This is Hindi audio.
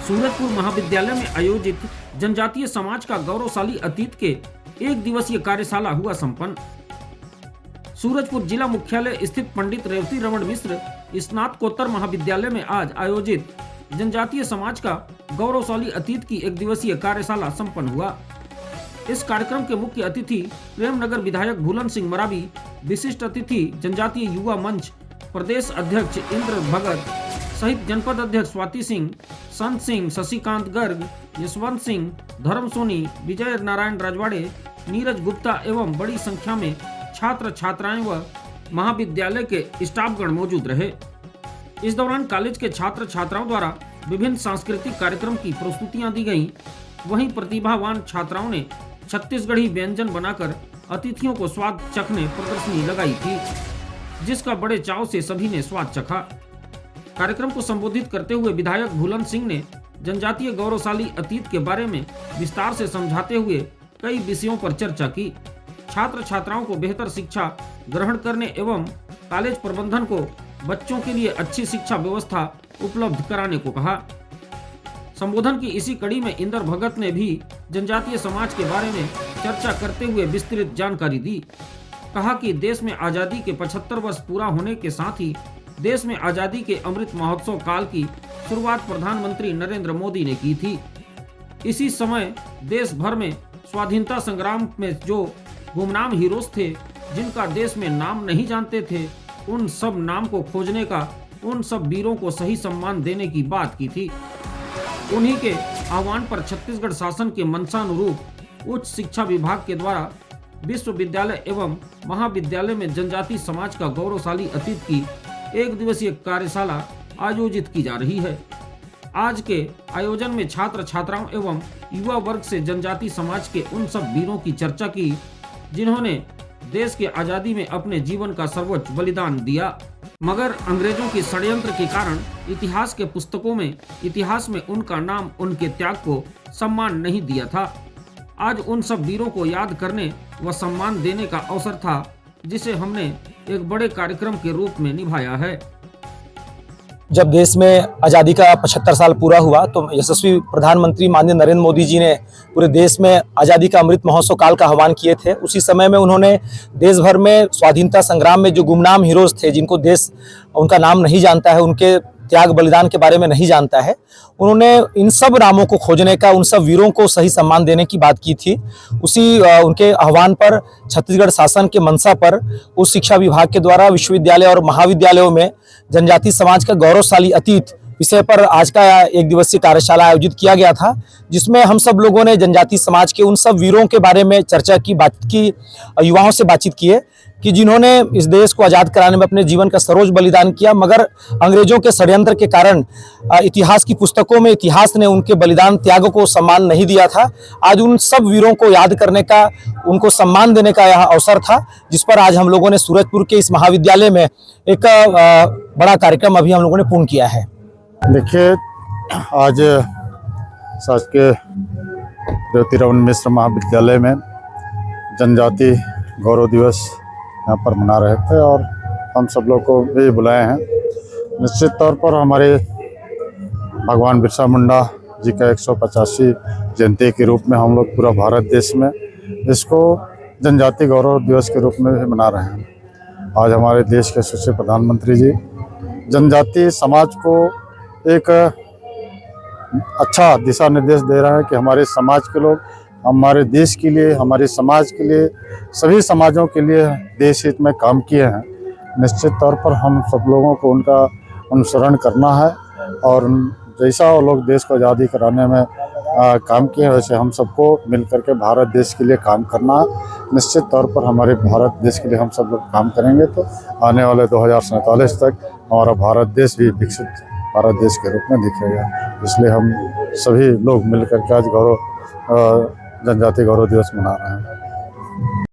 सूरजपुर महाविद्यालय में आयोजित जनजातीय समाज का गौरवशाली अतीत के एक दिवसीय कार्यशाला हुआ संपन्न। सूरजपुर जिला मुख्यालय स्थित पंडित रेवती रमन मिश्र स्नातकोत्तर महाविद्यालय में आज आयोजित जनजातीय समाज का गौरवशाली अतीत की एक दिवसीय कार्यशाला संपन्न हुआ। इस कार्यक्रम के मुख्य अतिथि प्रेमनगर विधायक भूलन सिंह मरावी, विशिष्ट अतिथि जनजातीय युवा मंच प्रदेश अध्यक्ष इंद्र भगत सहित जनपद अध्यक्ष स्वाति सिंह, संत सिंह, शशिकांत गर्ग, यशवंत सिंह, धर्म सोनी, विजय नारायण राजवाड़े, नीरज गुप्ता एवं बड़ी संख्या में छात्र छात्राएं व महाविद्यालय के स्टाफगण मौजूद रहे। इस दौरान कॉलेज के छात्र छात्राओं द्वारा विभिन्न सांस्कृतिक कार्यक्रम की प्रस्तुतियां दी गईं। वहीं प्रतिभावान छात्राओं ने छत्तीसगढ़ी व्यंजन बनाकर अतिथियों को स्वाद चखने प्रदर्शनी लगाई थी, जिसका बड़े चाव से सभी ने स्वाद चखा। कार्यक्रम को संबोधित करते हुए विधायक भूलन सिंह ने जनजातीय गौरवशाली अतीत के बारे में विस्तार से समझाते हुए कई विषयों पर चर्चा की। छात्र छात्राओं को बेहतर शिक्षा ग्रहण करने एवं कॉलेज प्रबंधन को बच्चों के लिए अच्छी शिक्षा व्यवस्था उपलब्ध कराने को कहा। संबोधन की इसी कड़ी में इंद्र भगत ने भी जनजातीय समाज के बारे में चर्चा करते हुए विस्तृत जानकारी दी। कहा कि देश में आज़ादी के 75 वर्ष पूरा होने के साथ ही देश में आज़ादी के अमृत महोत्सव काल की शुरुआत प्रधानमंत्री नरेंद्र मोदी ने की थी। इसी समय देश भर में स्वाधीनता संग्राम में जो गुमनाम हीरोज थे, जिनका देश में नाम नहीं जानते थे, उन सब नाम को खोजने का, उन सब वीरों को सही सम्मान देने की बात की थी। उन्हीं के आह्वान पर छत्तीसगढ़ शासन के मंशानुरूप उच्च शिक्षा विभाग के द्वारा विश्वविद्यालय एवं महाविद्यालय में जनजातीय समाज का गौरवशाली अतीत की एक दिवसीय कार्यशाला आयोजित की जा रही है। आज के आयोजन में छात्र छात्राओं एवं युवा वर्ग से जनजातीय समाज के उन सब वीरों की चर्चा की, जिन्होंने देश के आज़ादी में अपने जीवन का सर्वोच्च बलिदान दिया, मगर अंग्रेजों के षड्यंत्र के कारण इतिहास के पुस्तकों में इतिहास में उनका नाम, उनके त्याग को सम्मान नहीं दिया था। आज उन सब वीरों को याद करने व सम्मान देने का अवसर था, जिसे हमने एक बड़े कार्यक्रम के रूप में निभाया है। जब देश में आज़ादी का 75 साल पूरा हुआ तो यशस्वी प्रधानमंत्री माननीय नरेंद्र मोदी जी ने पूरे देश में आज़ादी का अमृत महोत्सव काल का आह्वान किए थे। उसी समय में उन्होंने देश भर में स्वाधीनता संग्राम में जो गुमनाम हीरोज थे, जिनको देश उनका नाम नहीं जानता है, उनके त्याग बलिदान के बारे में नहीं जानता है, उन्होंने इन सब नामों को खोजने का, उन सब वीरों को सही सम्मान देने की बात की थी। उसी उनके आह्वान पर छत्तीसगढ़ शासन के मंशा पर उच्च शिक्षा विभाग के द्वारा विश्वविद्यालय और महाविद्यालयों में जनजातीय समाज का गौरवशाली अतीत विषय पर आज का एक दिवसीय कार्यशाला आयोजित किया गया था, जिसमें हम सब लोगों ने जनजातीय समाज के उन सब वीरों के बारे में चर्चा की, बातचीत की, युवाओं से बातचीत की कि जिन्होंने इस देश को आज़ाद कराने में अपने जीवन का सर्वोच्च बलिदान किया, मगर अंग्रेजों के षड्यंत्र के कारण इतिहास की पुस्तकों में इतिहास ने उनके बलिदान त्याग को सम्मान नहीं दिया था। आज उन सब वीरों को याद करने का, उनको सम्मान देने का यह अवसर था, जिस पर आज हम लोगों ने सूरजपुर के इस महाविद्यालय में एक बड़ा कार्यक्रम अभी हम लोगों ने पूर्ण किया है। देखिए, आज शासकीय रेवती रमन मिश्र महाविद्यालय में जनजातीय गौरव दिवस यहाँ पर मना रहे थे और हम सब लोग को भी बुलाए हैं। निश्चित तौर पर हमारे भगवान बिरसा मुंडा जी का 185 जयंती के रूप में हम लोग पूरा भारत देश में इसको जनजातीय गौरव दिवस के रूप में भी मना रहे हैं। आज हमारे देश के यशस्वी प्रधानमंत्री जी जनजातीय समाज को एक अच्छा दिशा निर्देश दे रहे हैं कि हमारे समाज के लोग हमारे देश के लिए, हमारे समाज के लिए, सभी समाजों के लिए देश हित में काम किए हैं। निश्चित तौर पर हम सब लोगों को उनका अनुसरण करना है और जैसा वो लोग देश को आज़ादी कराने में काम किए हैं, वैसे हम सबको मिल करके भारत देश के लिए काम करना है। निश्चित तौर पर हमारे भारत देश के लिए हम सब लोग काम करेंगे तो आने वाले 2047 तक हमारा भारत देश भी विकसित भारत देश के रूप में दिखेगा। इसलिए हम सभी लोग मिल करके आज जनजातीय गौरव दिवस मना रहे हैं।